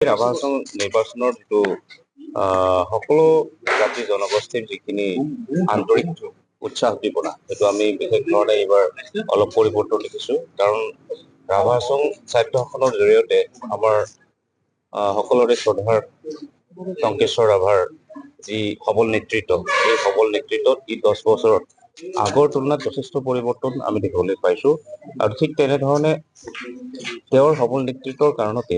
ৰাভা হাছং নিৰ্বাচনৰ যিটো সকলো জাতি জনগোষ্ঠীৰ যিখিনি আন্তৰিক উৎসাহ উদ্দীপনা সেইটো আমি বিশেষ ধৰণে এইবাৰ অলপ পৰিৱৰ্তন দেখিছো। কাৰণ ৰাভা হাছং ছাত্ৰসকলৰ জৰিয়তে আমাৰ সকলোৰে শ্ৰদ্ধাৰ টংকেশ্বৰ ৰাভাৰ যি সবল নেতৃত্ব, এই সবল নেতৃত্বত এই 10 বছৰত আগৰ তুলনাত যথেষ্ট পৰিৱৰ্তন আমি দেখিবলৈ পাইছো। আৰু ঠিক তেনেধৰণে তেওঁৰ সবল নেতৃত্বৰ কাৰণতে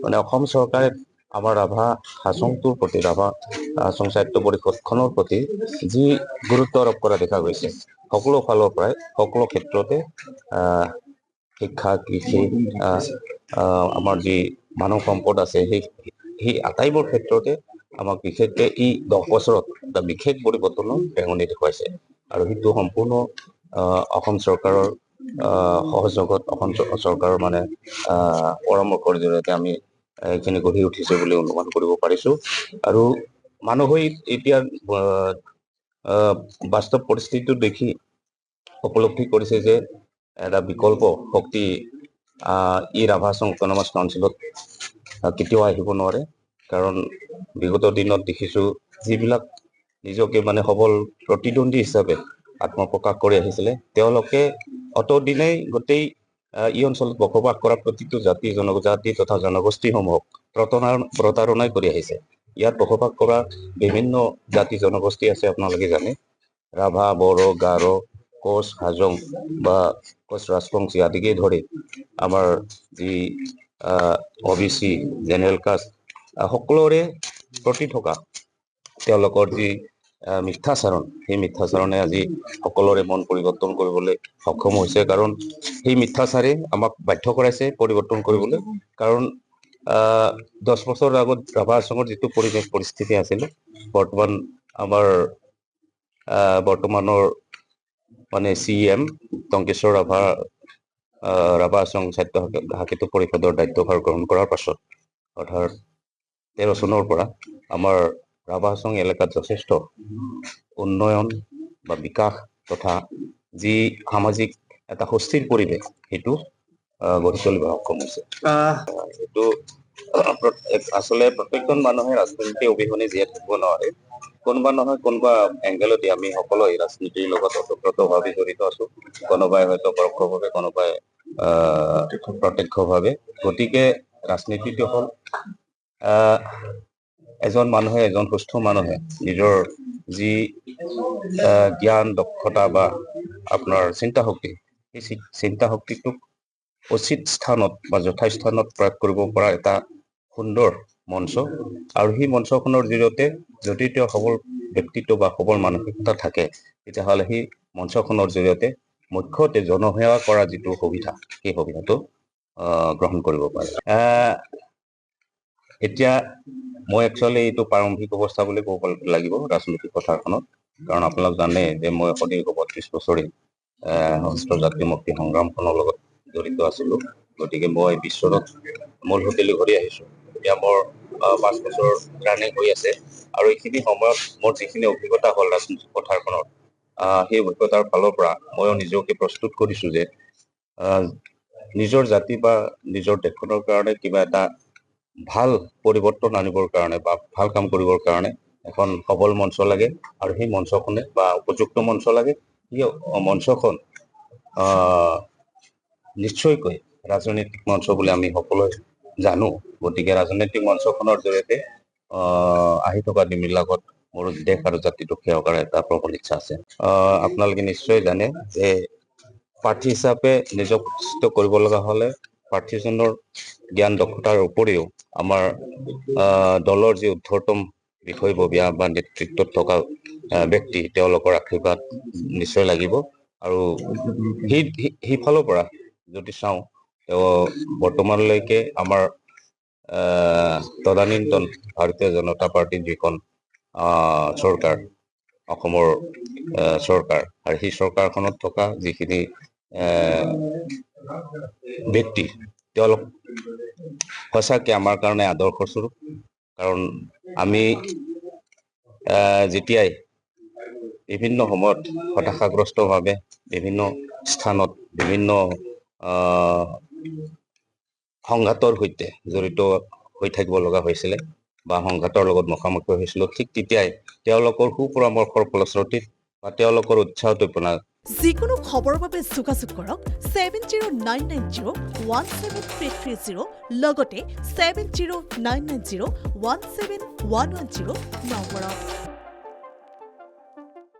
মানে অসম চৰকাৰে আমাৰ ৰাভা হাছংটোৰ প্ৰতি, ৰাভা হাছং সাহিত্য পৰিষদখনৰ প্ৰতি যি গুৰুত্ব আৰোপ কৰা দেখা গৈছে, সকলো ফালৰ পৰাই সকলো ক্ষেত্ৰতে শিক্ষা, কৃষি, আমাৰ যি মানৱ সম্পদ আছে, সেই আটাইবোৰ ক্ষেত্ৰতে আমাক বিশেষকে ই 10 বছৰত এটা বিশেষ পৰিৱৰ্তনৰ ৰেঙনি দেখুৱাইছে। আৰু সেইটো সম্পূৰ্ণ অসম চৰকাৰৰ সহযোগত, অসম চৰকাৰৰ মানে পৰামৰ্শৰ জৰিয়তে আমি এইখিনি গঢ়ি উঠিছে বুলি অনুমান কৰিব পাৰিছো। আৰু মানুহে এতিয়া বাস্তৱ পৰিস্থিতিটো দেখি উপলব্ধি কৰিছে যে এটা বিকল্প শক্তি ই ৰাভা হাছং অট'নমাছ কাউন্সিলত কেতিয়াও আহিব নোৱাৰে। কাৰণ বিগত দিনত দেখিছো যিবিলাক নিজকে মানে সবল প্ৰতিদ্বন্দ্বী হিচাপে আত্মপ্ৰকাশ কৰি আহিছিলে, তেওঁলোকে অতদিনেই গোটেই এই অঞ্চলত বসবাস কৰা প্ৰতিটো জাতি জনজাতি তথা জনগোষ্ঠীসমূহক প্ৰতাৰণাই কৰি আহিছে। ইয়াত বসবাস কৰা বিভিন্ন জাতি জনগোষ্ঠী আছে, আপোনালোকে জানে। ৰাভা, বড়ো, গাৰো, কোচ, হাজং বা কোচ ৰাজবংশী আদিকে ধৰি আমাৰ যি OBC জেনেৰেল কাষ্ট সকলোৰে প্ৰতি থকা তেওঁলোকৰ যি মিথ্যাচাৰণ, সেই মিথ্যাচাৰণে আজি সকলোৰে মন পৰিৱৰ্তন কৰিবলৈ সক্ষম হৈছে। কাৰণ সেই মিথ্যাচাৰে আমাক বাধ্য কৰাইছে পৰিৱৰ্তন কৰিবলৈ। কাৰণ 10 বছৰ আগত ৰাভা হাছঙৰ যিটো পৰিৱেশ পৰিস্থিতি আছিল, বৰ্তমান আমাৰ বৰ্তমানৰ মানে CM টংকেশ্বৰ ৰাভা হাছং ছাত্ৰ সাহিত্য পৰিষদৰ দায়িত্বভাৰ গ্ৰহণ কৰাৰ পাছত, অৰ্থাৎ 13 চনৰ পৰা আমাৰ ৰাভা হাছং এলেকাত যথেষ্ট উন্নয়ন বা বিকাশ তথা যি সামাজিক এটা সুস্থিৰ পৰিৱেশ সেইটো গঢ়ি তুলিব সক্ষম হৈছে। এইটো আচলতে প্ৰত্যেকজন মানুহে ৰাজনীতি অবিহনে জীয়াই থাকিব নোৱাৰে। কোনোবা নহয় কোনোবা এংগেলতে আমি সকলো ৰাজনীতিৰ লগত ওতঃপ্ৰোতভাৱে জড়িত আছো, কোনোবাই হয়তো পৰোক্ষভাৱে, কোনোবাই প্ৰত্যক্ষভাৱে। গতিকে ৰাজনীতিটো হ'ল এজন মানুহে, এজন সুস্থ মানুহে নিজৰ যি জ্ঞান দক্ষতা বা আপোনাৰ চিন্তা শক্তি, সেই চিন্তা শক্তিটোক উচিত স্থানত বা যথাস্থানত প্ৰয়োগ কৰিব পৰা এটা সুন্দৰ মঞ্চ। আৰু সেই মঞ্চখনৰ জৰিয়তে যদি তেওঁ সবল ব্যক্তিত্ব বা সবল মানসিকতা থাকে, তেতিয়াহ'লে সেই মঞ্চখনৰ জৰিয়তে মুখ্যতে জনসেৱা কৰা যিটো সুবিধা, সেই সুবিধাটো গ্ৰহণ কৰিব পাৰে। এতিয়া মই একচুৱেলি এইটো প্ৰাৰম্ভিক অৱস্থা বুলি ক'ব লাগিব ৰাজনৈতিক পথাৰখনত। কাৰণ আপোনালোক জানে যে মই সদীৰ্ঘ 32 বছৰে সশস্ত্ৰ জাতীয় মুক্তি সংগ্ৰামখনৰ লগত জড়িত আছিলো। গতিকে মই বিশ্বৰত মূল হোটেলি ঘূৰি আহিছো। এতিয়া মোৰ 5 বছৰ ৰানিং হৈ আছে। আৰু এইখিনি সময়ত মোৰ যিখিনি অভিজ্ঞতা হ'ল ৰাজনৈতিক পথাৰখনত, সেই অভিজ্ঞতাৰ ফালৰ পৰা ময়ো নিজকে প্ৰস্তুত কৰিছো যে নিজৰ জাতি বা নিজৰ দেশখনৰ কাৰণে কিবা এটা ভাল পৰিৱৰ্তন আনিবৰ কাৰণে বা ভাল কাম কৰিবৰ কাৰণে এখন সবল মঞ্চ লাগে। আৰু সেই মঞ্চখনে বা উপযুক্ত মঞ্চ লাগে। সেই মঞ্চখন নিশ্চয়কৈ ৰাজনৈতিক মঞ্চ বুলি আমি সকলোৱে জানো। গতিকে ৰাজনৈতিক মঞ্চখনৰ জৰিয়তে আহি থকা দিনবিলাকত মোৰ দেশ আৰু জাতিটোক সেৱা কৰাৰ এটা প্ৰবল ইচ্ছা আছে। আপোনালোকে নিশ্চয় জানে যে প্ৰাৰ্থী হিচাপে নিজক প্ৰতিষ্ঠিত কৰিব লগা হ'লে প্ৰাৰ্থীজনৰ জ্ঞান দক্ষতাৰ উপৰিও আমাৰ দলৰ যি ঊৰ্ধ্বতম বিষয়ববীয়া বা নেতৃত্বত থকা ব্যক্তি, তেওঁলোকৰ আশীৰ্বাদ নিশ্চয় লাগিব। আৰু সেইফালৰ পৰা যদি চাওঁ, তেওঁ বৰ্তমানলৈকে আমাৰ তদানীন্তন ভাৰতীয় জনতা পাৰ্টিৰ যিখন চৰকাৰ, অসমৰ চৰকাৰ, আৰু সেই চৰকাৰখনত থকা যিখিনি ব্যক্তি, তেওঁলোক সঁচাকে আমাৰ কাৰণে আদৰ্শস্বৰূপ। কাৰণ আমি যেতিয়াই বিভিন্ন সময়ত হতাশাগ্ৰস্তভাৱে বিভিন্ন স্থানত বিভিন্ন সংঘাতৰ সৈতে জড়িত হৈ থাকিব লগা হৈছিলে বা সংঘাতৰ লগত মুখামুখি হৈছিলোঁ, ঠিক তেতিয়াই তেওঁলোকৰ সুপৰামৰ্শৰ ফলশ্ৰুতিত বা তেওঁলোকৰ উৎসাহদীপনা যিকোনো খবৰৰ বাবে যোগাযোগ কৰক 7099017330 লগতে 7099017110 নম্বৰত।